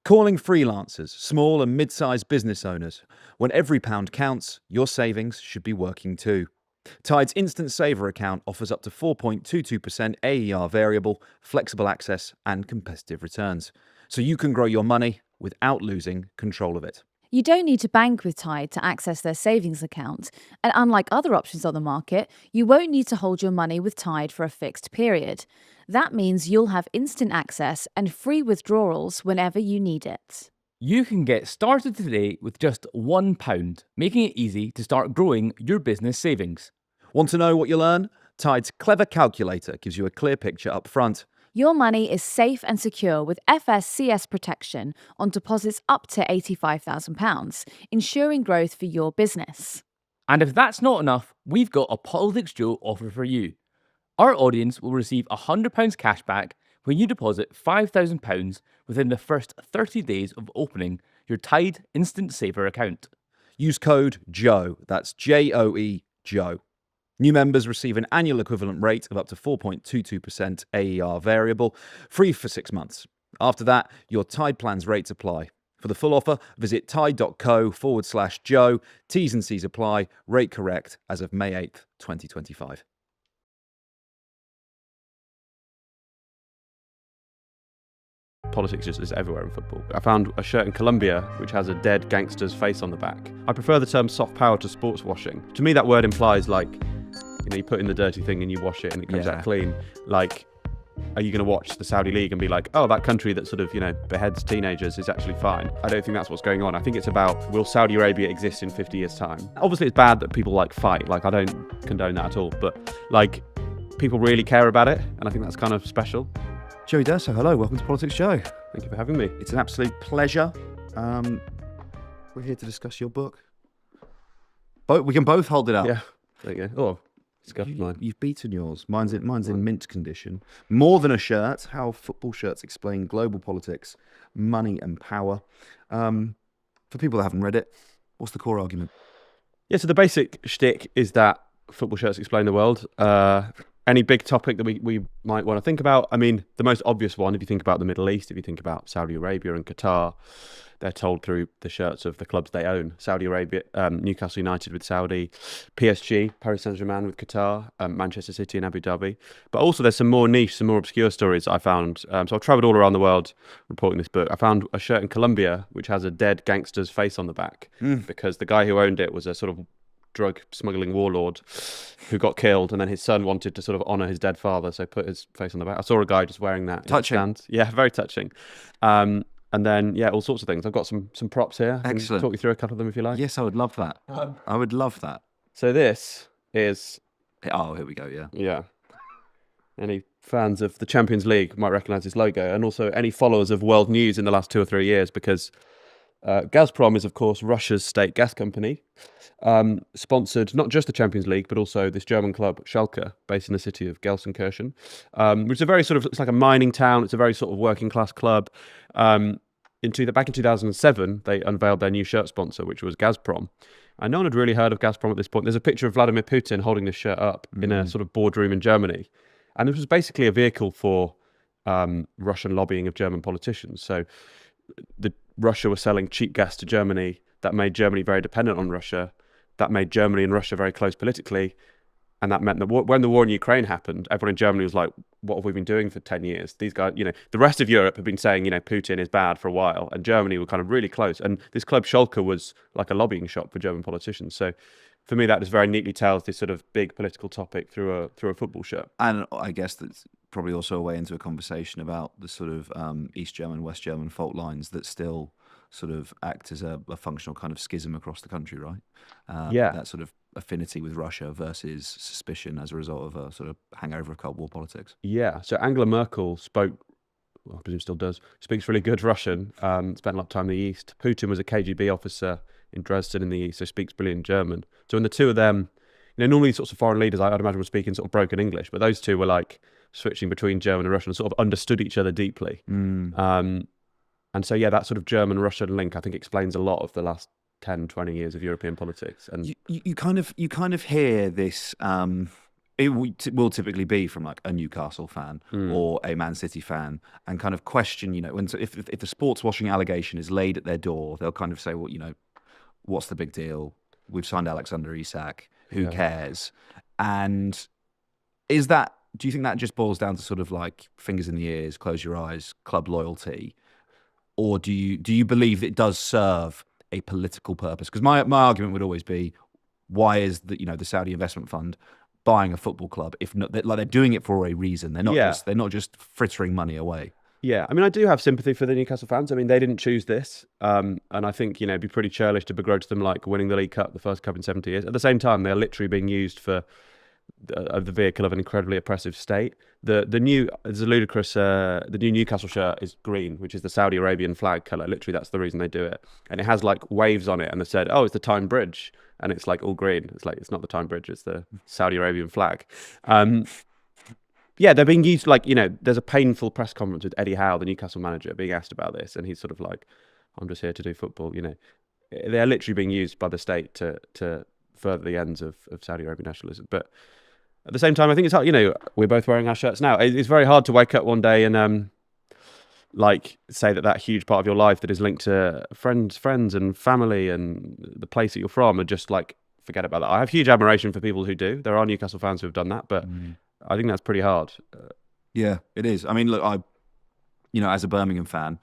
Calling freelancers, small and mid-sized business owners. When every pound counts, your savings should be working too. Tide's Instant Saver account offers up to 4.22% AER variable, flexible access and competitive returns. So you can grow your money without losing control of it. You don't need to bank with Tide to access their savings account, and unlike other options on the market, you won't need to hold your money with Tide for a fixed period. That means you'll have instant access and free withdrawals whenever you need it. You can get started today with just £1, making it easy to start growing your business savings. Want to know what you'll earn? Tide's clever calculator gives you a clear picture up front. Your money is safe and secure with FSCS protection on deposits up to £85,000, ensuring growth for your business. And if that's not enough, we've got a PoliticsJOE offer for you. Our audience will receive £100 cash back when you deposit £5,000 within the first 30 days of opening your Tide Instant Saver account. Use code JOE, that's J-O-E, JOE. New members receive an annual equivalent rate of up to 4.22% AER variable, free for 6 months. After that, your Tide Plans rates apply. For the full offer, visit tide.co/Joe. T's and C's apply. Rate correct as of May 8th, 2025. Politics just is everywhere in football. I found a shirt in Colombia which has a dead gangster's face on the back. I prefer the term soft power to sportswashing. To me, that word implies you put in the dirty thing and you wash it and it comes out clean. Are you going to watch the Saudi League and be like, oh, that country that sort of, beheads teenagers is actually fine? I don't think that's what's going on. I think it's about, will Saudi Arabia exist in 50 years' time? Obviously, it's bad that people fight. I don't condone that at all. But people really care about it. And I think that's kind of special. Joey D'Urso, hello, welcome to PoliticsJOE. Thank you for having me. It's an absolute pleasure. We're here to discuss your book. We can both hold it up. Yeah, there you go. Oh, scuffed mine. You've beaten yours. Mine's in mint condition. More than a shirt, how football shirts explain global politics, money and power. For people that haven't read it, what's the core argument? Yeah, so the basic shtick is that football shirts explain the world. Any big topic that we might want to think about. I mean, the most obvious one, if you think about the Middle East, if you think about Saudi Arabia and Qatar, they're told through the shirts of the clubs they own. Saudi Arabia, Newcastle United with Saudi, PSG, Paris Saint-Germain with Qatar, Manchester City and Abu Dhabi. But also there's some more niche, some more obscure stories I found. So I've travelled all around the world reporting this book. I found a shirt in Colombia which has a dead gangster's face on the back because the guy who owned it was a sort of drug smuggling warlord who got killed, and then his son wanted to sort of honour his dead father, so put his face on the back. I saw a guy just wearing that. Touching. Yeah, very touching. And then, all sorts of things. I've got some props here. Excellent. I can talk you through a couple of them if you like. Yes, I would love that. I would love that. So this is... Oh, here we go, yeah. Yeah. Any fans of the Champions League might recognise this logo, and also any followers of world news in the last 2 or 3 years, because Gazprom is, of course, Russia's state gas company, sponsored not just the Champions League, but also this German club, Schalke, based in the city of Gelsenkirchen, which is a very it's like a mining town. It's a very sort of working class club. Back in 2007, they unveiled their new shirt sponsor, which was Gazprom. And no one had really heard of Gazprom at this point. There's a picture of Vladimir Putin holding this shirt up in a sort of boardroom in Germany. And this was basically a vehicle for Russian lobbying of German politicians. So Russia was selling cheap gas to Germany. That made Germany very dependent on Russia. That made Germany and Russia very close politically. And that meant that when the war in Ukraine happened, everyone in Germany was like, what have we been doing for 10 years? These guys, the rest of Europe had been saying, Putin is bad for a while. And Germany were kind of really close. And this club Schalke was like a lobbying shop for German politicians. So for me, that just very neatly tells this sort of big political topic through a football shirt. And I guess that's probably also a way into a conversation about the sort of East German, West German fault lines that still sort of act as a functional kind of schism across the country, right? That sort of affinity with Russia versus suspicion as a result of a sort of hangover of Cold War politics. Yeah, so Angela Merkel spoke, well, I presume still does, speaks really good Russian, spent a lot of time in the East. Putin was a KGB officer in Dresden in the East, so speaks brilliant German. So when the two of them, normally sorts of foreign leaders, I'd imagine, were speaking sort of broken English, but those two were like switching between German and Russian and sort of understood each other deeply. And so, that sort of German-Russian link, I think, explains a lot of the last 10, 20 years of European politics. And you kind of hear this it will typically be from like a Newcastle fan or a Man City fan, and kind of question, if the sports washing allegation is laid at their door, they'll kind of say, well, what's the big deal? We've signed Alexander Isak. Who cares? And do you think that just boils down to sort of like fingers in the ears, close your eyes, club loyalty? Or do you believe it does serve a political purpose? Because my argument would always be, why is the Saudi investment fund buying a football club if not, they're doing it for a reason? They're not just frittering money away. Yeah, I mean, I do have sympathy for the Newcastle fans. I mean, they didn't choose this, and I think it'd be pretty churlish to begrudge them like winning the League Cup, the first cup in 70 years. At the same time, they're literally being used for the vehicle of an incredibly oppressive state. The new Newcastle shirt is green, which is the Saudi Arabian flag color. Literally, that's the reason they do it, and it has like waves on it, and they said, "Oh, it's the Tyne Bridge," and it's like all green. It's like it's not the Tyne Bridge; it's the Saudi Arabian flag. Yeah, they're being used like there's a painful press conference with Eddie Howe, the Newcastle manager, being asked about this, and he's sort of like, "I'm just here to do football." They're literally being used by the state to further the ends of Saudi Arabian nationalism, but. At the same time, I think it's hard. We're both wearing our shirts now. It's very hard to wake up one day and say that huge part of your life that is linked to friends and family and the place that you're from, and just like forget about that. I have huge admiration for people who do. There are Newcastle fans who have done that, but I think that's pretty hard. Yeah, it is. I mean, look, as a Birmingham fan,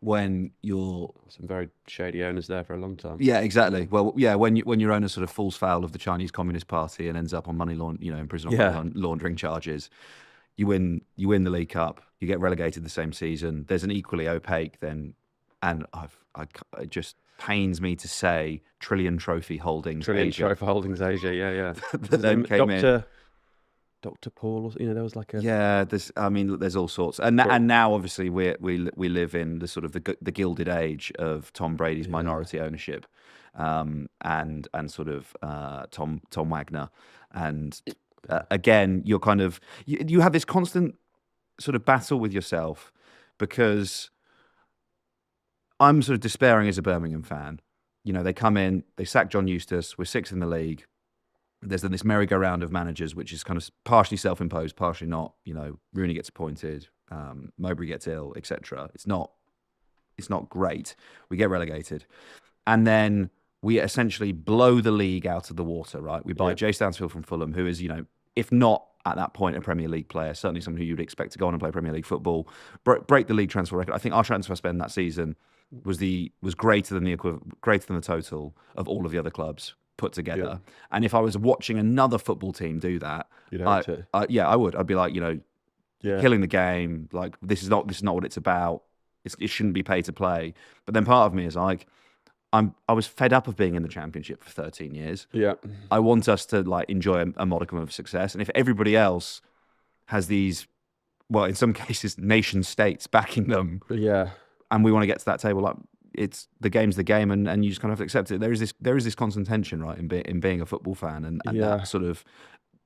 when you're some very shady owners there for a long time. Yeah, exactly. Well, yeah, when your owner sort of falls foul of the Chinese Communist Party and ends up on in prison on money laundering charges, you win the League Cup, you get relegated the same season. There's an equally opaque it just pains me to say Trillion Trophy Holdings Asia. Trophy Holdings Asia, yeah. Then came in. Dr. Paul, there was like a there's all sorts, and now obviously we live in the sort of the gilded age of Tom Brady's minority ownership, and sort of Tom Wagner, and again you're kind of you have this constant sort of battle with yourself, because I'm sort of despairing as a Birmingham fan. They come in, they sack John Eustace, we're sixth in the league. There's then this merry-go-round of managers, which is kind of partially self-imposed, partially not. Rooney gets appointed, Mowbray gets ill, etc. It's not great. We get relegated, and then we essentially blow the league out of the water. Right? We buy Jay Stansfield from Fulham, who is if not at that point a Premier League player, certainly someone who you'd expect to go on and play Premier League football, break the league transfer record. I think our transfer spend that season was greater than the total of all of the other clubs put together. And if I was watching another football team do that, I would. I'd be like, killing the game. Like this is not what it's about. It shouldn't be pay to play. But then part of me is like, I was fed up of being in the Championship for 13 years. Yeah, I want us to like enjoy a modicum of success. And if everybody else has these, well, in some cases, nation states backing them, and we want to get to that table, like. It's the game's the game, and you just kind of have to accept it. There is this constant tension, right, in being a football fan, and that sort of,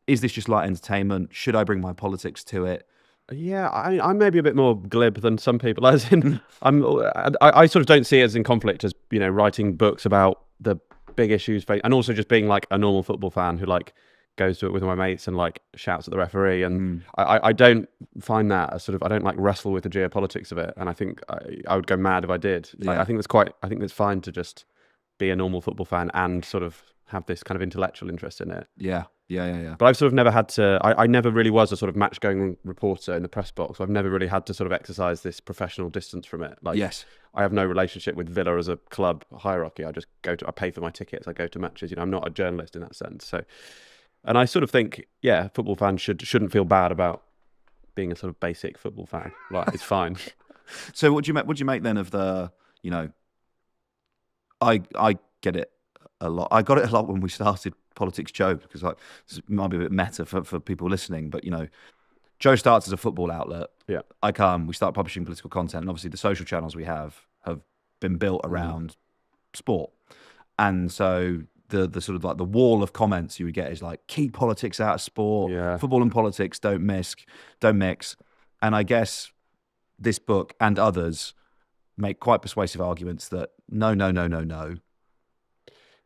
is this just light entertainment? Should I bring my politics to it? Yeah, I'm maybe a bit more glib than some people. As in, I sort of don't see it as in conflict as writing books about the big issues, and also just being like a normal football fan who like goes to it with my mates and like shouts at the referee, and I don't find that a sort of, I don't like wrestle with the geopolitics of it, and I think I would go mad if I did. Like, I think it's fine to just be a normal football fan and sort of have this kind of intellectual interest in it. Yeah. But I've sort of never had to. I never really was a sort of match-going reporter in the press box. I've never really had to sort of exercise this professional distance from it. Like, I have no relationship with Villa as a club hierarchy. I just I pay for my tickets. I go to matches. I'm not a journalist in that sense. So. And I sort of think, football fans shouldn't feel bad about being a sort of basic football fan. Like, it's fine. So what do you make then of the, I get it a lot. I got it a lot when we started PoliticsJOE, because like it might be a bit meta for people listening, but Joe starts as a football outlet. Yeah. We start publishing political content, and obviously the social channels we have been built around sport, and so. The sort of like the wall of comments you would get is like, keep politics out of sport. Football and politics don't mix. And I guess this book and others make quite persuasive arguments that no.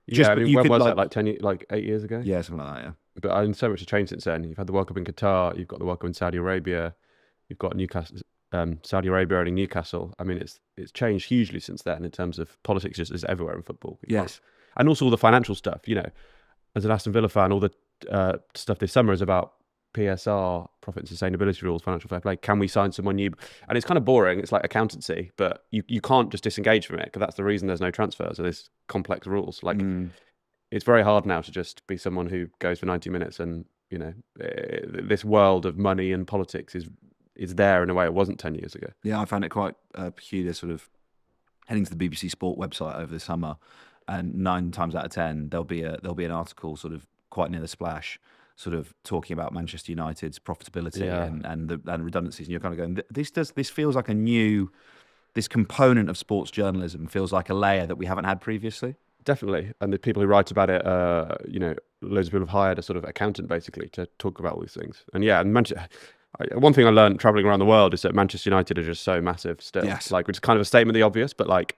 Yeah, when was that? Like 8 years ago? Yeah, something like that. But so much has changed since then. You've had the World Cup in Qatar, you've got the World Cup in Saudi Arabia, you've got Newcastle, Saudi Arabia owning Newcastle. I mean, it's changed hugely since then in terms of politics. Just is everywhere in football. Yes. And also all the financial stuff. As an Aston Villa fan, all the stuff this summer is about PSR, profit and sustainability rules, financial fair play. Can we sign someone new? And it's kind of boring. It's like accountancy, but you can't just disengage from it, because that's the reason there's no transfers. So there's complex rules. It's very hard now to just be someone who goes for 90 minutes, and this world of money and politics is there in a way it wasn't 10 years ago. Yeah, I found it quite peculiar, sort of heading to the BBC Sport website over the summer, and 9 times out of 10 there'll be an article sort of quite near the splash, sort of talking about Manchester United's profitability and redundancies, and you're kind of going, this feels like this component of sports journalism feels like a layer that we haven't had previously. Definitely. And the people who write about it, loads of people have hired a sort of accountant basically to talk about all these things. And one thing I learned traveling around the world is that Manchester United are just so massive still. Yes. Which is kind of a statement of the obvious, but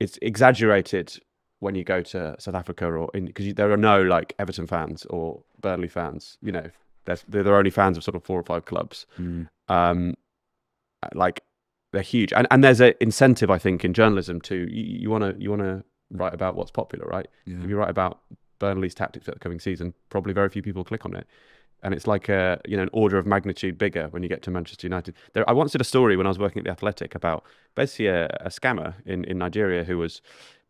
it's exaggerated when you go to South Africa because there are no Everton fans or Burnley fans. They're only fans of sort of 4 or 5 clubs. They're huge, and there's an incentive, I think, in journalism to you want to write about what's popular, right? Yeah. If you write about Burnley's tactics for the coming season, probably very few people click on it. And it's like an order of magnitude bigger when you get to Manchester United. I once did a story when I was working at The Athletic about basically a scammer in Nigeria who was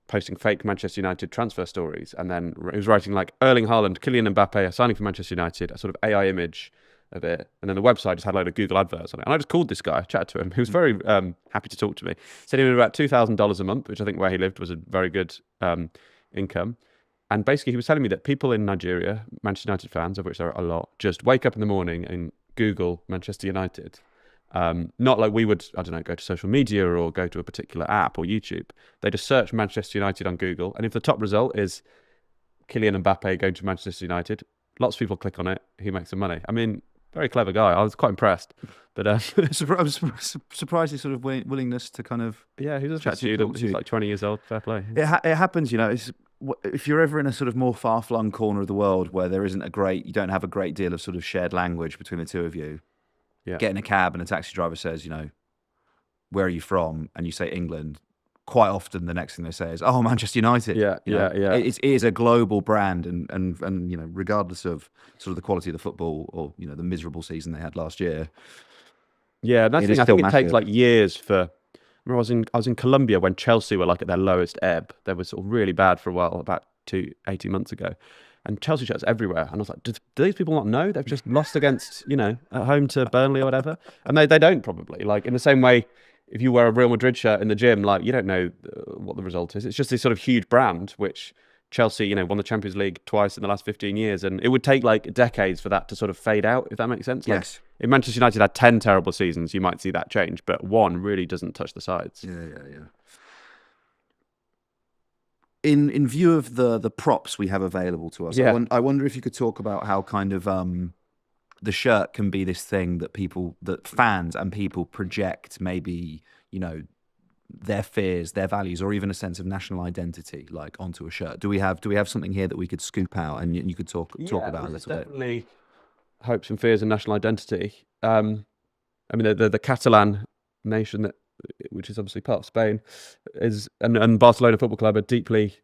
posting fake Manchester United transfer stories, and then he was writing Erling Haaland, Kylian Mbappe are signing for Manchester United, a sort of AI image of it, and then the website just had a load of Google adverts on it. And I just called this guy, chatted to him. He was very happy to talk to me. Said he was about $2,000 a month, which I think where he lived was a very good income. And basically, he was telling me that people in Nigeria, Manchester United fans, of which there are a lot, just wake up in the morning and Google Manchester United. Not like we would, I don't know, go to social media or go to a particular app or YouTube. They just search Manchester United on Google, and if the top result is Kylian Mbappe going to Manchester United, lots of people click on it. He makes some money. I mean, very clever guy. I was quite impressed. But I was surprised his sort of willingness to kind of he was a student. He's 20 years old. Fair play. It happens, if you're ever in a sort of more far-flung corner of the world where you don't have a great deal of sort of shared language between the two of you. Yeah. Get in a cab and a taxi driver says, where are you from? And you say England. Quite often, the next thing they say is, "Oh, Manchester United." Yeah. It is a global brand, and regardless of sort of the quality of the football or the miserable season they had last year. Yeah, that's the thing. I think it takes years for. I remember I was in Colombia when Chelsea were at their lowest ebb. They were sort of really bad for a while, about 18 months ago. And Chelsea shirts everywhere. And I was like, do these people not know? They've just lost against, at home to Burnley or whatever. And they don't probably. In the same way, if you wear a Real Madrid shirt in the gym, you don't know what the result is. It's just this sort of huge brand, which Chelsea, won the Champions League twice in the last 15 years. And it would take decades for that to sort of fade out, if that makes sense. Yes. If Manchester United had 10 terrible seasons, you might see that change. But one really doesn't touch the sides. Yeah. In view of the props we have available to us, I wonder if you could talk about how kind of the shirt can be this thing that fans and people project, maybe their fears, their values, or even a sense of national identity onto a shirt. Do we have something here that we could scoop out and you could talk about a little bit? Definitely hopes and fears and national identity. I mean, the Catalan nation which is obviously part of Spain, and Barcelona Football Club are deeply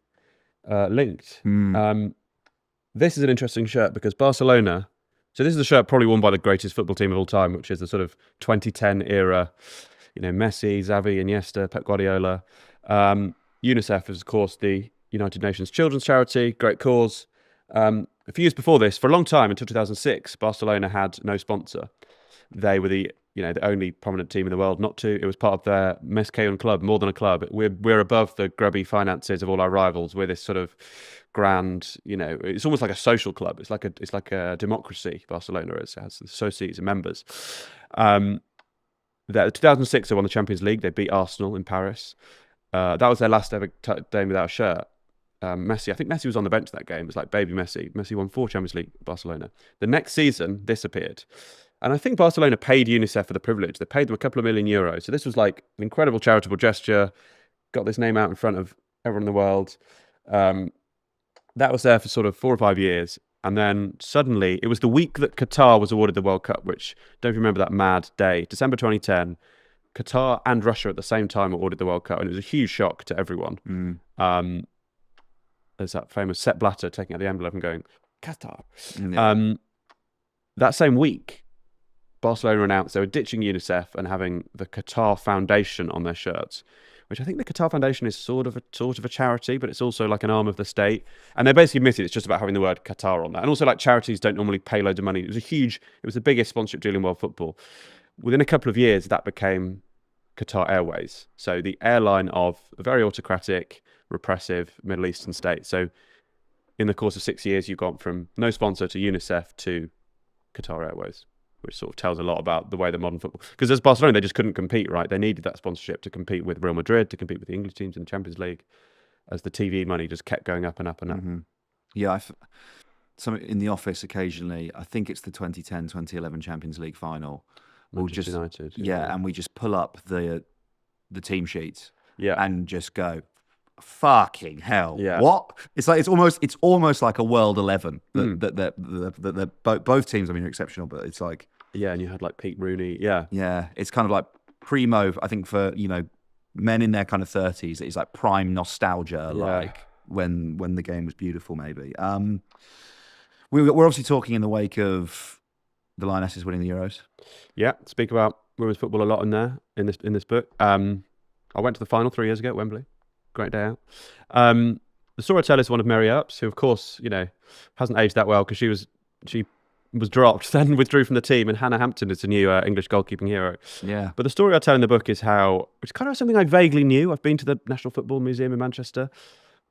linked. This is an interesting shirt because Barcelona. So this is a shirt probably worn by the greatest football team of all time, which is the sort of 2010 era. Messi, Xavi, Iniesta, Pep Guardiola. UNICEF is, of course, the United Nations children's charity. Great cause. A few years before this, for a long time, until 2006, Barcelona had no sponsor. They were the only prominent team in the world not to. It was part of their Més que un club, more than a club. We're above the grubby finances of all our rivals. We're this sort of grand, it's almost like a social club. It's like a democracy. Barcelona is. It has associates and members. The 2006 they won the Champions League. They beat Arsenal in Paris. That was their last ever game without a shirt. I think Messi was on the bench that game. It was like baby Messi. Messi won 4 Champions League Barcelona. The next season, this appeared. And I think Barcelona paid UNICEF for the privilege. They paid them a couple of million euros. So this was like an incredible charitable gesture. Got this name out in front of everyone in the world. That was there for sort of 4 or 5 years. And then suddenly, it was the week that Qatar was awarded the World Cup, which, don't you remember that mad day, December 2010, Qatar and Russia at the same time awarded the World Cup, and it was a huge shock to everyone. There's that famous Sepp Blatter taking out the envelope and going, Qatar. Yeah. That same week, Barcelona announced they were ditching UNICEF and having the Qatar Foundation on their shirts, which I think the Qatar Foundation is sort of a charity, but it's also like an arm of the state. And they basically admitted it's just about having the word Qatar on that. And also, like, charities don't normally pay loads of money. It was the biggest sponsorship deal in world football. Within a couple of years, that became Qatar Airways. So the airline of a very autocratic, repressive Middle Eastern state. So in the course of 6 years, you've gone from no sponsor to UNICEF to Qatar Airways, which sort of tells a lot about the way that modern football... Because as Barcelona, they just couldn't compete, right? They needed that sponsorship to compete with Real Madrid, to compete with the English teams in the Champions League, as the TV money just kept going up and up and up. Yeah, some in the office occasionally, I think it's the 2010-2011 Champions League final. We'll Manchester just United. yeah, and we just pull up the team sheets Yeah. and just go, fucking hell. Yeah. What? It's almost like a World 11 that both teams, I mean, are exceptional, but it's like, Yeah, and you had like Pete Rooney. Yeah. yeah, it's kind of like primo, I think, for, men in their kind of 30s. It's like prime nostalgia, like when the game was beautiful, maybe. We're obviously talking in the wake of the Lionesses winning the Euros. Yeah. Speak about women's football a lot in this book. I went to the final 3 years ago at Wembley. Great day out. The storyteller is one of Mary Earps, who, of course, hasn't aged that well because she was dropped, then withdrew from the team, and Hannah Hampton is the new English goalkeeping hero. Yeah. But the story I tell in the book is how, which is kind of something I vaguely knew. I've been to the National Football Museum in Manchester.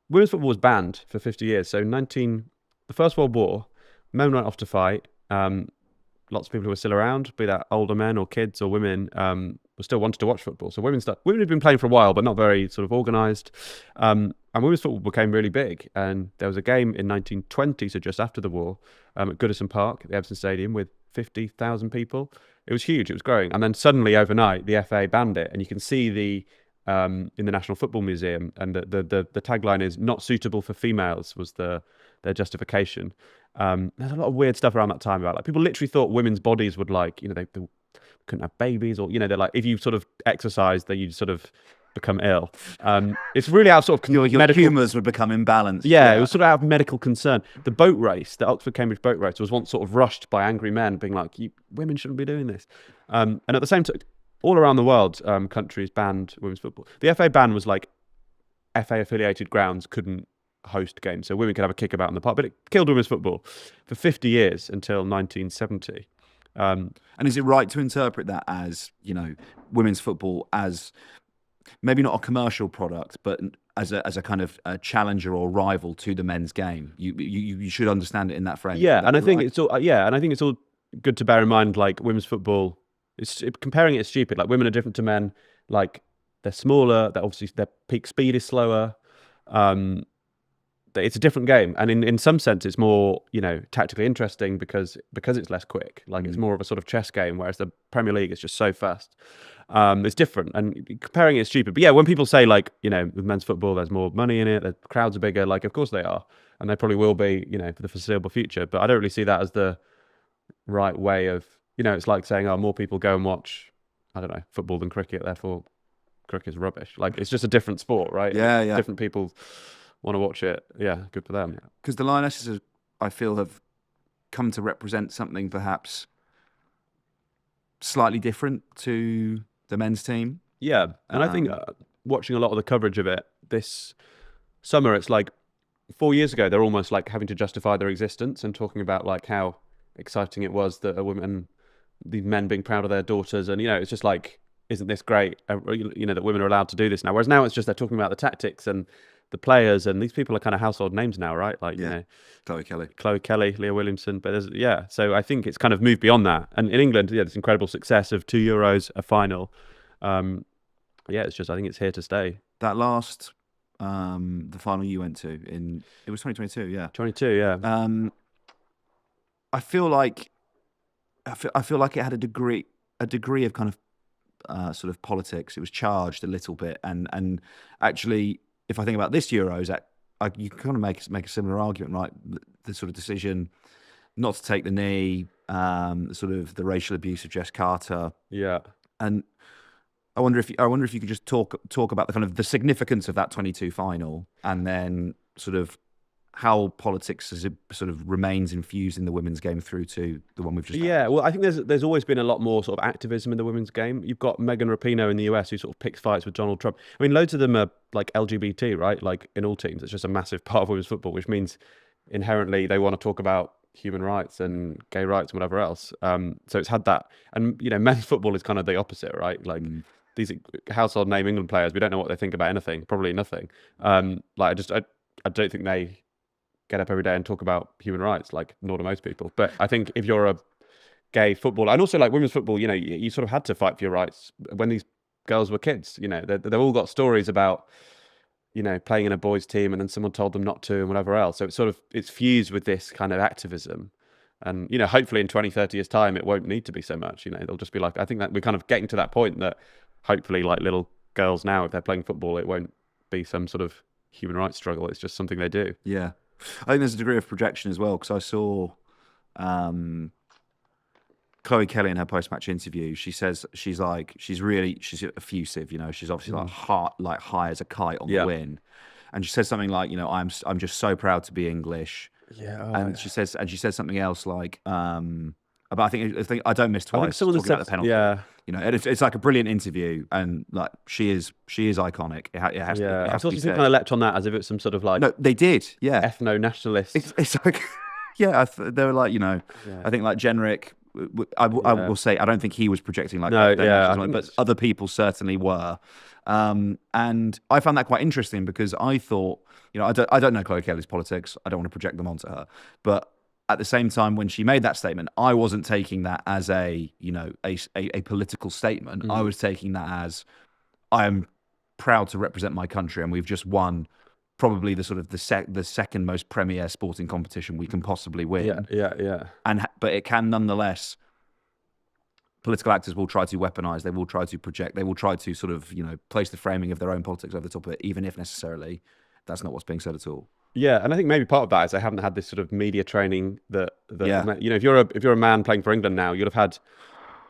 Women's football was banned for 50 years. So the First World War, men went off to fight. Lots of people who were still around, be that older men or kids or women, still wanted to watch football. So women had been playing for a while, but not very sort of organised. And women's football became really big. And there was a game in 1920, so just after the war, at Goodison Park, at the Everton Stadium, with 50,000 people. It was huge. It was growing. And then suddenly, overnight, the FA banned it. And you can see in the National Football Museum, and the tagline is "not suitable for females" was their justification. There's a lot of weird stuff around that time about, like, people literally thought women's bodies would, like, they couldn't have babies, or they're like, if you sort of exercise, then you sort of become ill. It's really out of sort of Your medical humours would become imbalanced. Yeah, it was sort of out of medical concern. The boat race, the Oxford-Cambridge boat race, was once sort of rushed by angry men being like, women shouldn't be doing this. And at the same time, all around the world, countries banned women's football. The FA ban was like FA-affiliated grounds couldn't host games, so women could have a kickabout in the park, but it killed women's football for 50 years until 1970. And is it right to interpret that as, women's football as maybe not a commercial product, but as a kind of a challenger or rival to the men's game? You should understand it in that frame. Yeah, and I think it's all good to bear in mind. Like, women's football, comparing it's stupid. Like, women are different to men. Like, they're smaller. Obviously their peak speed is slower. It's a different game, and in some sense, it's more tactically interesting because it's less quick. Like, it's more of a sort of chess game, whereas the Premier League is just so fast. It's different, and comparing it is stupid. But yeah, when people say, like, with men's football, there's more money in it, the crowds are bigger. Like, of course they are, and they probably will be, for the foreseeable future. But I don't really see that as the right way of, it's like saying, oh, more people go and watch, I don't know, football than cricket, therefore cricket's rubbish. Like, it's just a different sport, right? Yeah. Different people want to watch it. Yeah, good for them. Because the Lionesses, I feel, have come to represent something perhaps slightly different to the men's team. Yeah, and I think watching a lot of the coverage of it this summer, it's like 4 years ago, they're almost like having to justify their existence and talking about, like, how exciting it was that these men being proud of their daughters, and it's just like, isn't this great? That women are allowed to do this now. Whereas now it's just they're talking about the tactics and the players, and these people are kind of household names now, right? Like, Chloe Kelly, Leah Williamson. But so I think it's kind of moved beyond that. And in England, this incredible success of 2 Euros, a final. It's just, I think it's here to stay. That last, the final you went to it was 2022, yeah. 22, yeah. I feel like it had a degree of kind of sort of politics. It was charged a little bit, and actually, if I think about this Euros, you can kind of make a similar argument, right? The sort of decision not to take the knee, sort of the racial abuse of Jess Carter, Yeah. and I wonder if you could just talk about the kind of the significance of that 22 final, and then sort of how politics as it sort of remains infused in the women's game through to the one we've just had. Yeah, well, I think there's always been a lot more sort of activism in the women's game. You've got Megan Rapinoe in the US who sort of picks fights with Donald Trump. I mean, loads of them are like LGBT, right? Like in all teams, it's just a massive part of women's football, which means inherently they want to talk about human rights and gay rights and whatever else. So it's had that, and men's football is kind of the opposite, right? Like these household name England players, we don't know what they think about anything, probably nothing. I don't think they get up every day and talk about human rights, like nor do most people. But I think if you're a gay footballer, and also like women's football, you sort of had to fight for your rights when these girls were kids. They've all got stories about playing in a boys' team and then someone told them not to and whatever else. So it's fused with this kind of activism. And, hopefully in 20, 30 years' time, it won't need to be so much. They'll just be like, I think that we're kind of getting to that point that hopefully like little girls now, if they're playing football, it won't be some sort of human rights struggle. It's just something they do. Yeah. I think there's a degree of projection as well, because I saw Chloe Kelly in her post-match interview. She says she's effusive. She's obviously like high as a kite on the win, and she says something like, I'm just so proud to be English. Yeah, and she says something else like about I think I don't miss twice. I think someone talking about the penalty. Yeah. It's like a brilliant interview, and like she is iconic. It has I to thought be you said. kind of leapt on that as if it's some sort of like No, they did. Yeah, ethno-nationalist. It's like, yeah, they were like, I think like Jenrick. I will say I don't think he was projecting like No, that, yeah, but other people certainly were, and I found that quite interesting because I thought, I don't know Chloe Kelly's politics. I don't want to project them onto her, but at the same time, when she made that statement, I wasn't taking that as a political statement. Mm-hmm. I was taking that as I am proud to represent my country, and we've just won probably the sort of the second most premier sporting competition we can possibly win. Yeah. But it can nonetheless. Political actors will try to weaponize. They will try to project. They will try to sort of place the framing of their own politics over the top of it, even if necessarily that's not what's being said at all. Yeah, and I think maybe part of that is they haven't had this sort of media training that if you're a man playing for England now, you'd have had,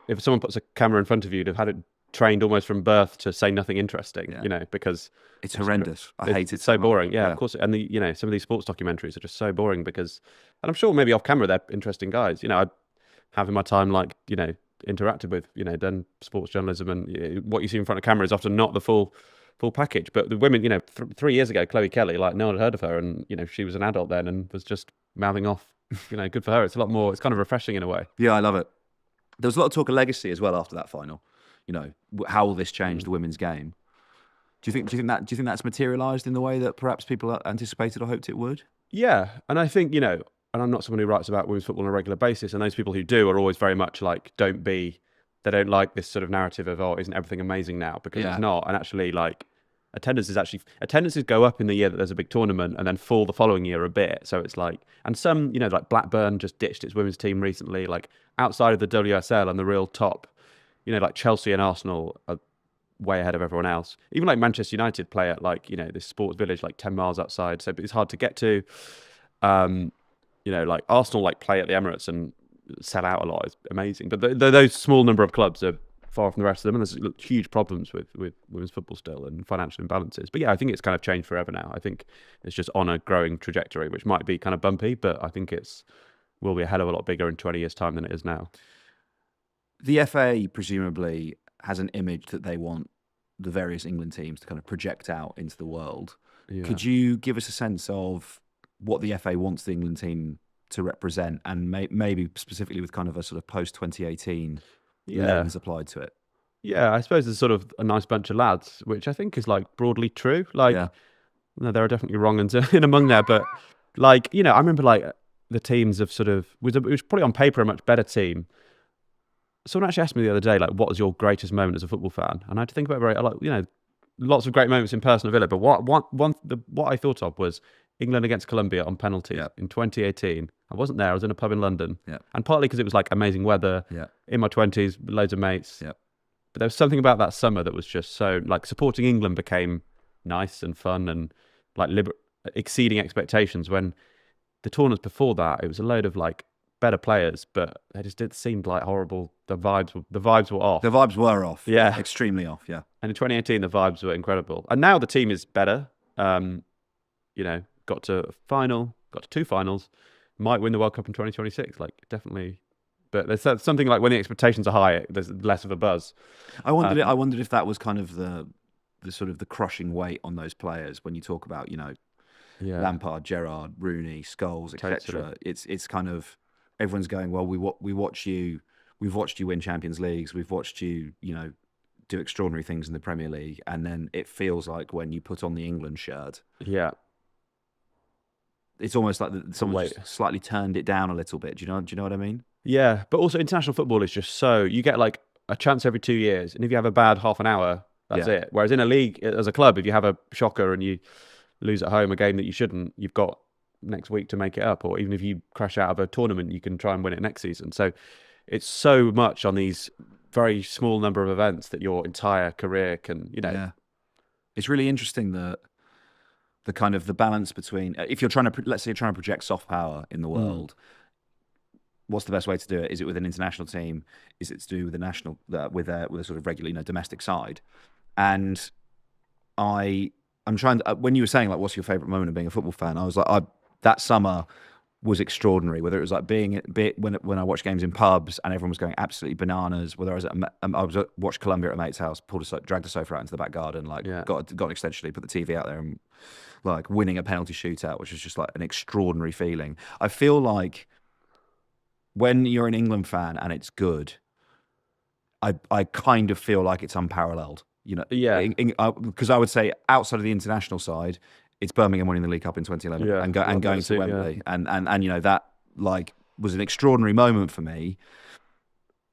if someone puts a camera in front of you, you'd have had it trained almost from birth to say nothing interesting, because it's horrendous. I hate it. It's so boring. Yeah, of course. And some of these sports documentaries are just so boring because, and I'm sure maybe off camera they're interesting guys. I have in my time interacted with, done sports journalism, and what you see in front of camera is often not the full package. But the women, 3 years ago, Chloe Kelly, like no one had heard of her, and she was an adult then and was just mouthing off. Good for her. It's a lot more. It's kind of refreshing in a way. Yeah, I love it. There was a lot of talk of legacy as well after that final. How will this change the women's game? Do you think that's materialised in the way that perhaps people anticipated or hoped it would? Yeah, and I think and I'm not someone who writes about women's football on a regular basis, and those people who do are always very much like they don't like this sort of narrative of isn't everything amazing now, because it's not. And actually like attendances go up in the year that there's a big tournament and then fall the following year a bit. So it's like, and some like Blackburn just ditched its women's team recently, like outside of the WSL and the real top, like Chelsea and Arsenal are way ahead of everyone else. Even like Manchester United play at like this sports village like 10 miles outside, so it's hard to get to. Like Arsenal like play at the Emirates and sell out a lot. It's amazing, but those small number of clubs are far from the rest of them, and there's huge problems with women's football still and financial imbalances. But yeah, I think it's kind of changed forever now. I think it's just on a growing trajectory, which might be kind of bumpy, but I think will be a hell of a lot bigger in 20 years' time than it is now. The FA presumably has an image that they want the various England teams to kind of project out into the world. Yeah. Could you give us a sense of what the FA wants the England team to represent, and maybe specifically with kind of a sort of post-2018 lens applied to it? Yeah, I suppose there's sort of a nice bunch of lads, which I think is like broadly true. Like, there are definitely wrong uns in among there, but like, I remember like the teams of sort of, it was probably on paper a much better team. Someone actually asked me the other day, like, what was your greatest moment as a football fan? And I had to think about lots of great moments in person at Villa, but what I thought of was England against Colombia on penalty in 2018. I wasn't there. I was in a pub in London. And partly because it was like amazing weather in my 20s, loads of mates. But there was something about that summer that was just so, like, supporting England became nice and fun and like exceeding expectations. When the tournaments before that, it was a load of like better players, but they just did seemed like horrible. The vibes were off. The vibes were off. Yeah. Extremely off, yeah. And in 2018, the vibes were incredible. And now the team is better. Got to a final, got to 2 finals, might win the World Cup in 2026. Like, definitely. But there's something like when the expectations are high, there's less of a buzz. I wondered if that was kind of the sort of the crushing weight on those players when you talk about, Lampard, Gerrard, Rooney, Scholes, etc. Totally. It's kind of everyone's going, well, we've watched you win Champions Leagues, we've watched you, do extraordinary things in the Premier League, and then it feels like when you put on the England shirt, Yeah. it's almost like someone just slightly turned it down a little bit. Do you know what I mean? Yeah, but also international football is just so you get like a chance every 2 years, and if you have a bad half an hour, that's it. Whereas in a league, as a club, if you have a shocker and you lose at home a game that you shouldn't, you've got next week to make it up. Or even if you crash out of a tournament, you can try and win it next season. So it's so much on these very small number of events that your entire career can, Yeah. It's really interesting that the kind of the balance between, if you're trying to, let's say you're trying to project soft power in the world, what's the best way to do it? Is it with an international team? Is it to do with a national, with a sort of regular, domestic side? And I'm trying to, when you were saying like, what's your favorite moment of being a football fan? I was like, that summer was extraordinary. Whether it was like when I watched games in pubs and everyone was going absolutely bananas. Whether I was watched Colombia at a mate's house, dragged a sofa out into the back garden, got an extension lead, put the TV out there, and like winning a penalty shootout, which was just like an extraordinary feeling. I feel like when you're an England fan and it's good, I kind of feel like it's unparalleled. Yeah. Because I would say outside of the international side, it's Birmingham winning the League Cup in 2011 and going to Wembley, and that like was an extraordinary moment for me.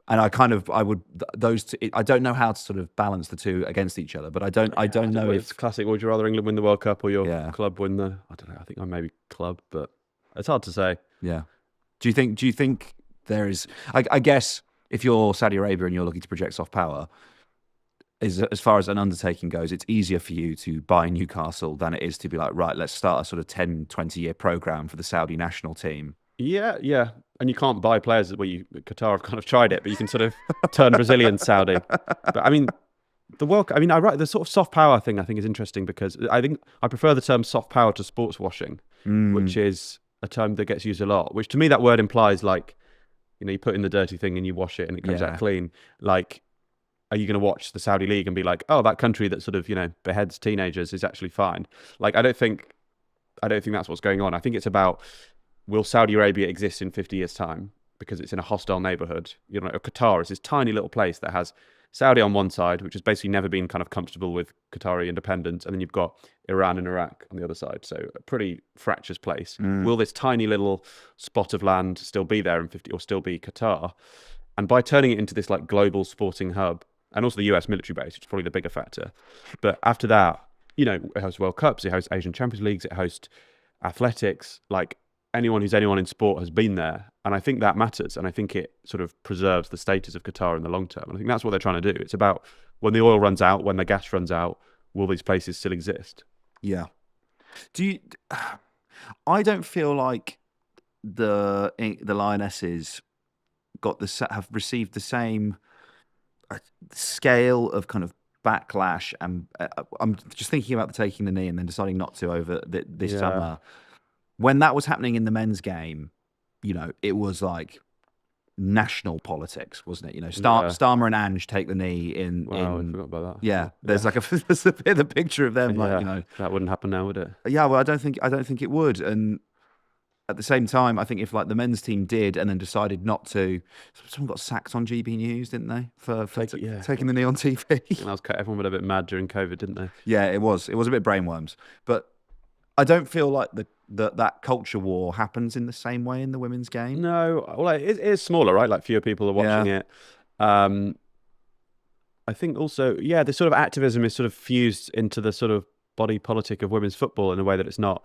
And I don't know how to sort of balance the two against each other, but I don't know if it's classic. Would you rather England win the World Cup or your club win the? I don't know. I think I maybe club, but it's hard to say. Yeah. Do you think there is? I guess if you're Saudi Arabia and you're looking to project soft power, as far as an undertaking goes, it's easier for you to buy Newcastle than it is to be like, right, let's start a sort of 10, 20-year program for the Saudi national team. Yeah. And you can't buy players Qatar have kind of tried it, but you can sort of turn Brazilian Saudi. But I mean, the sort of soft power thing I think is interesting because I think I prefer the term soft power to sportswashing, which is a term that gets used a lot, which to me that word implies like, you put in the dirty thing and you wash it and it comes out clean. Like, are you going to watch the Saudi League and be like, oh, that country that sort of, beheads teenagers is actually fine? Like, I don't think that's what's going on. I think it's about, will Saudi Arabia exist in 50 years' time because it's in a hostile neighborhood? Qatar is this tiny little place that has Saudi on one side, which has basically never been kind of comfortable with Qatari independence. And then you've got Iran and Iraq on the other side. So a pretty fractious place. Will this tiny little spot of land still be there in 50 or still be Qatar? And by turning it into this like global sporting hub, and also the US military base, which is probably the bigger factor. But after that, it hosts World Cups, it hosts Asian Champions Leagues, it hosts athletics. Like anyone who's anyone in sport has been there. And I think that matters. And I think it sort of preserves the status of Qatar in the long term. And I think that's what they're trying to do. It's about when the oil runs out, when the gas runs out, will these places still exist? Yeah. I don't feel like the Lionesses have received the same scale of kind of backlash, and I'm just thinking about taking the knee and then deciding not to over this summer. When that was happening in the men's game, it was like national politics, wasn't it? Starmer and Ange take the knee in. Wow, I forgot about that. Yeah, there's like there's a bit of a picture of them, that wouldn't happen now, would it? Yeah, well, I don't think it would, and. At the same time, I think if like the men's team did and then decided not to, someone got sacked on GB News, didn't they, for taking the knee on TV? And everyone got a bit mad during COVID, didn't they? Yeah, it was a bit brainworms. But I don't feel like that culture war happens in the same way in the women's game. No, well, it is smaller, right? Like fewer people are watching it. I think also, the sort of activism is sort of fused into the sort of body politic of women's football in a way that it's not.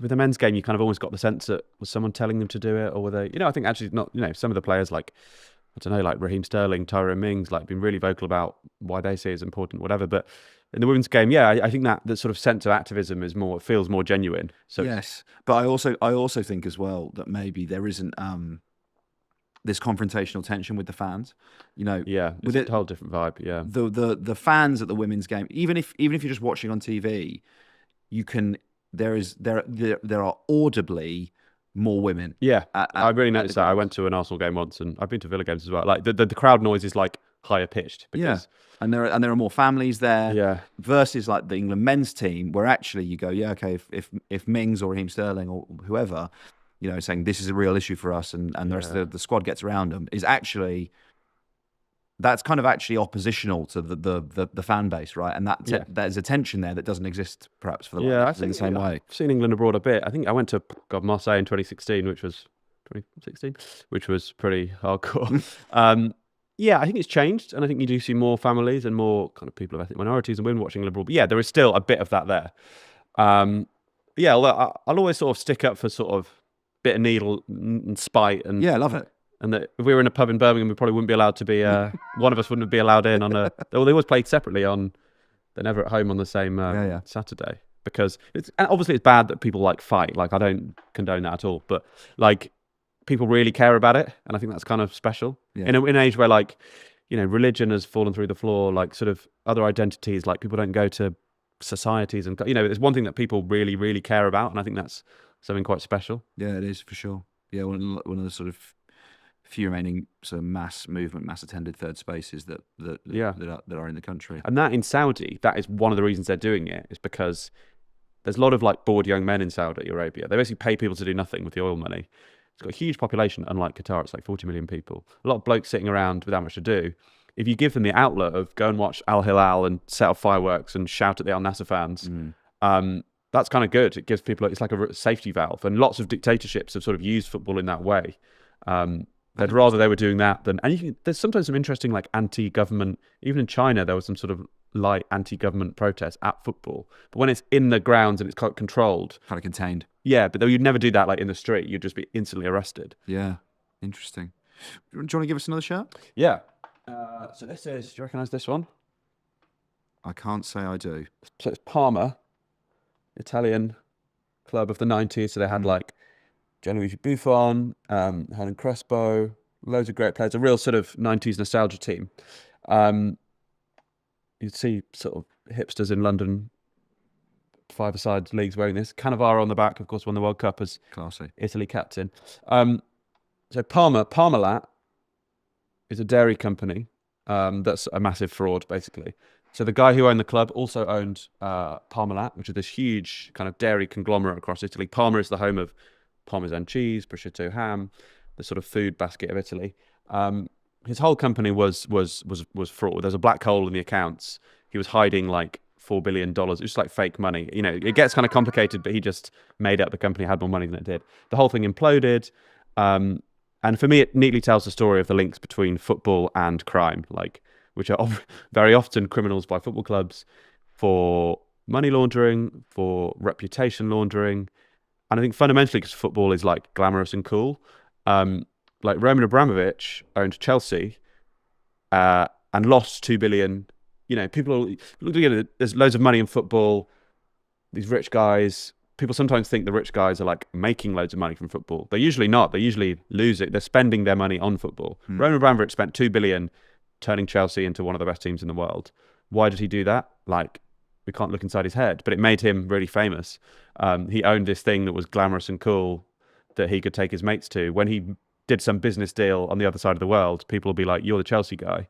With the men's game, you kind of always got the sense that was someone telling them to do it, or were they? I think actually not. Some of the players like I don't know, like Raheem Sterling, Tyrone Mings, like been really vocal about why they say it's important, whatever. But in the women's game, yeah, I think that sort of sense of activism feels more genuine. So Yes, but I also think as well that maybe there isn't this confrontational tension with the fans. You know, yeah, with it's a whole different vibe. Yeah, the fans at the women's game, even if you're just watching on TV, there are audibly more women. yeah, I really noticed that. I went to an Arsenal game once, and I've been to Villa games as well. Like the crowd noise is like higher pitched because and there are more families there. Yeah. Versus like the England men's team, where actually you go, yeah, okay, if Mings or Raheem Sterling or whoever, you know, saying this is a real issue for us, and the rest of the squad gets around them, that's kind of actually oppositional to the fan base, right? And there's a tension there that doesn't exist perhaps for the Lions in the same way. I've seen England abroad a bit. I think I went to Marseille in 2016, which was pretty hardcore. Yeah, I think it's changed, and I think you do see more families and more kind of people of ethnic minorities and women watching England abroad. But yeah, there is still a bit of that there. Yeah, although I'll always sort of stick up for sort of bit of needle and spite, and yeah, I love it. And that if we were in a pub in Birmingham, we probably wouldn't be allowed to be. One of us wouldn't be allowed in on a. Well, they always played separately on. They're never at home on the same Saturday, because and obviously it's bad that people like fight. Like, I don't condone that at all, but like people really care about it, and I think that's kind of special in an age where, like, you know, religion has fallen through the floor. Like, sort of other identities, like people don't go to societies, and you know, it's one thing that people really, really care about, and I think that's something quite special. Yeah, it is for sure. Yeah, one of the sort of few remaining sort of mass attended third spaces that are in the country. And that in Saudi, that is one of the reasons they're doing it, is because there's a lot of like bored young men in Saudi Arabia. They basically pay people to do nothing with the oil money. It's got a huge population, unlike Qatar. It's like 40 million people. A lot of blokes sitting around without much to do. If you give them the outlet of go and watch Al Hilal and set off fireworks and shout at the Al Nassr fans, that's kind of good. It gives people, it's like a safety valve. And lots of dictatorships have sort of used football in that way. They'd rather they were doing that than, and there's sometimes some interesting like anti-government, even in China there was some sort of light anti-government protest at football, but when it's in the grounds and it's quite controlled, kind of contained. Yeah, but you'd never do that like in the street. You'd just be instantly arrested. Yeah, interesting. Do you want to give us another shirt? Yeah. So this is, do you recognise this one? I can't say I do. So it's Parma, Italian club of the 90s. So they had like Gianluigi Buffon, Hernan Crespo, loads of great players. A real sort of 90s nostalgia team. You'd see sort of hipsters in London, five-a-side leagues wearing this. Cannavaro on the back, of course, won the World Cup as classy Italy captain. So Parmalat is a dairy company that's a massive fraud, basically. So the guy who owned the club also owned Parmalat, which is this huge kind of dairy conglomerate across Italy. Parma is the home of Parmesan cheese, prosciutto, ham, the sort of food basket of Italy. His whole company was fraud. There's a black hole in the accounts. He was hiding like $4 billion. It was just like fake money. You know, it gets kind of complicated, but he just made up the company had more money than it did. The whole thing imploded. And for me, it neatly tells the story of the links between football and crime, like, which are very often criminals by football clubs for money laundering, for reputation laundering. And I think fundamentally because football is like glamorous and cool. Like Roman Abramovich owned Chelsea and lost $2 billion. You know, people look at it, there's loads of money in football. These rich guys, people sometimes think the rich guys are like making loads of money from football. They're usually not. They usually lose it. They're spending their money on football. Roman Abramovich spent $2 billion turning Chelsea into one of the best teams in the world. Why did he do that? Like, we can't look inside his head, but it made him really famous. He owned this thing that was glamorous and cool that he could take his mates to. When he did some business deal on the other side of the world, people will be like, you're the Chelsea guy.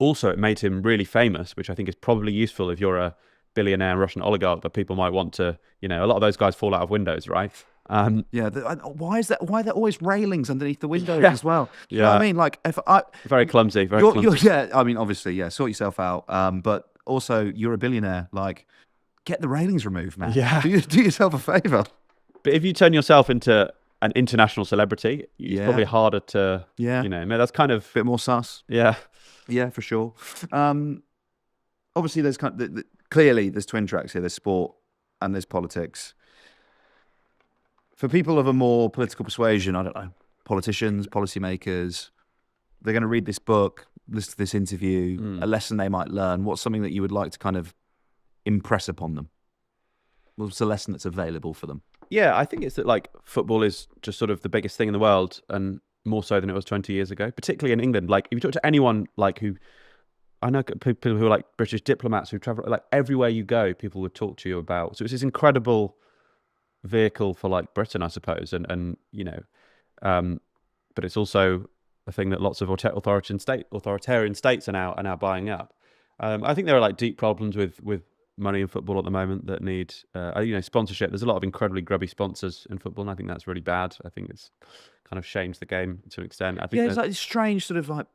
Also, it made him really famous, which I think is probably useful if you're a billionaire Russian oligarch that people might want to, you know, a lot of those guys fall out of windows, right? Why is that? Why are there always railings underneath the windows as well? You know what I mean? Like, if very clumsy, very clumsy. Yeah, I mean, obviously, yeah, sort yourself out. But also, you're a billionaire. Like, get the railings removed, man. Yeah, do yourself a favor. But if you turn yourself into an international celebrity, it's probably harder to, you know, that's kind of a bit more sus. Yeah, for sure. Obviously, there's clearly there's twin tracks here. There's sport and there's politics. For people of a more political persuasion, I don't know, politicians, policymakers, they're going to read this book, listen to this interview, a lesson they might learn, what's something that you would like to kind of impress upon them? What's the lesson that's available for them? Yeah, I think it's that like football is just sort of the biggest thing in the world, and more so than it was 20 years ago, particularly in England. Like if you talk to anyone like who, I know people who are like British diplomats who travel, like everywhere you go, people would talk to you about. So it's this incredible vehicle for like Britain, I suppose, and you know, but it's also a thing that lots of authoritarian states are now buying up. I think there are like deep problems with money in football at the moment that need sponsorship. There's a lot of incredibly grubby sponsors in football, and I think that's really bad. I think it's kind of changed the game to an extent. I think it's like this strange sort of like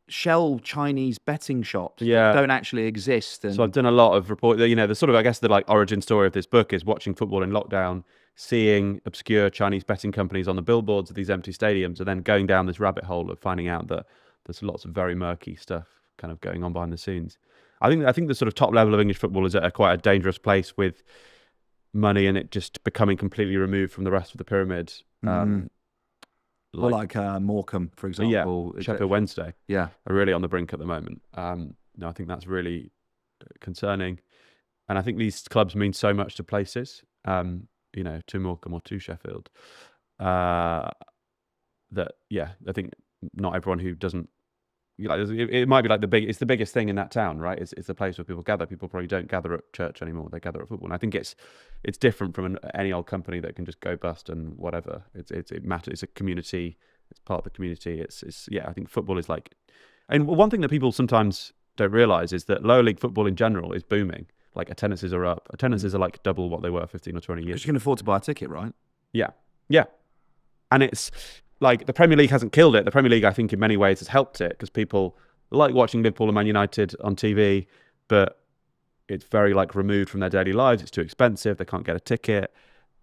shell Chinese betting shops Yeah. that don't actually exist. And So I've done a lot of report. You know, the sort of, I guess, the like origin story of this book is watching football in lockdown, seeing obscure Chinese betting companies on the billboards of these empty stadiums, and then going down this rabbit hole of finding out that there's lots of very murky stuff kind of going on behind the scenes. I think the sort of top level of English football is at quite a dangerous place with money and it just becoming completely removed from the rest of the pyramid. like Morecambe, for example. Yeah, Sheffield Wednesday. Yeah. Are really on the brink at the moment. No, I think that's really concerning. And I think these clubs mean so much to places, to Morecambe or to Sheffield, that, yeah, I think not everyone who doesn't, it might be like it's the biggest thing in that town, right? It's the place where people gather. People probably don't gather at church anymore. They gather at football. And I think it's different from any old company that can just go bust and whatever. It matters. It's a community. It's part of the community. I think football is like, and one thing that people sometimes don't realize is that lower league football in general is booming. Like attendances are up. Attendances are like double what they were 15 or 20 years. Because you can afford to buy a ticket, right? Yeah. And it's like the Premier League hasn't killed it. The Premier League, I think, in many ways has helped it because people like watching Liverpool and Man United on TV, but it's very like removed from their daily lives. It's too expensive. They can't get a ticket.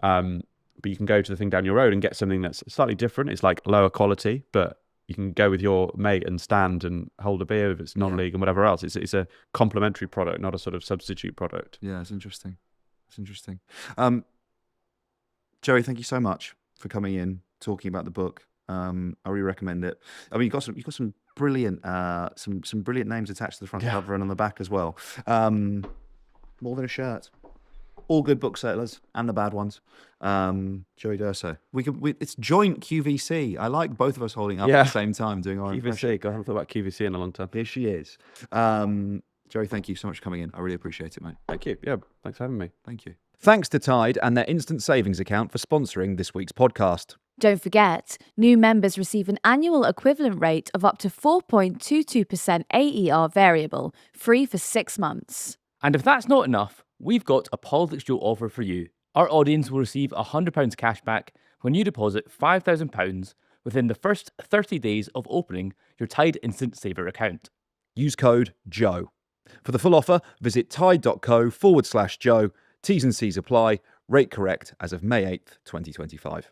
But you can go to the thing down your road and get something that's slightly different. It's like lower quality, but you can go with your mate and stand and hold a beer if it's non-league and whatever else. It's a complementary product, not a sort of substitute product. Yeah, it's interesting. Joey, thank you so much for coming in, talking about the book. I really recommend it. I mean, you've got some brilliant some brilliant names attached to the front cover and on the back as well. More than a shirt. All good booksellers and the bad ones. Joey D'Urso. It's joint QVC. I like both of us holding up at the same time doing our impression. QVC. God, I haven't thought about QVC in a long time. Here she is. Joey, thank you so much for coming in. I really appreciate it, mate. Thank you. Yeah, thanks for having me. Thank you. Thanks to Tide and their instant savings account for sponsoring this week's podcast. Don't forget, new members receive an annual equivalent rate of up to 4.22% AER variable, free for 6 months. And if that's not enough, we've got a PoliticsJOE offer for you. Our audience will receive £100 cash back when you deposit £5,000 within the first 30 days of opening your Tide Instant Saver account. Use code JOE. For the full offer, visit tide.co/Joe. T's and C's apply. Rate correct as of May 8th, 2025.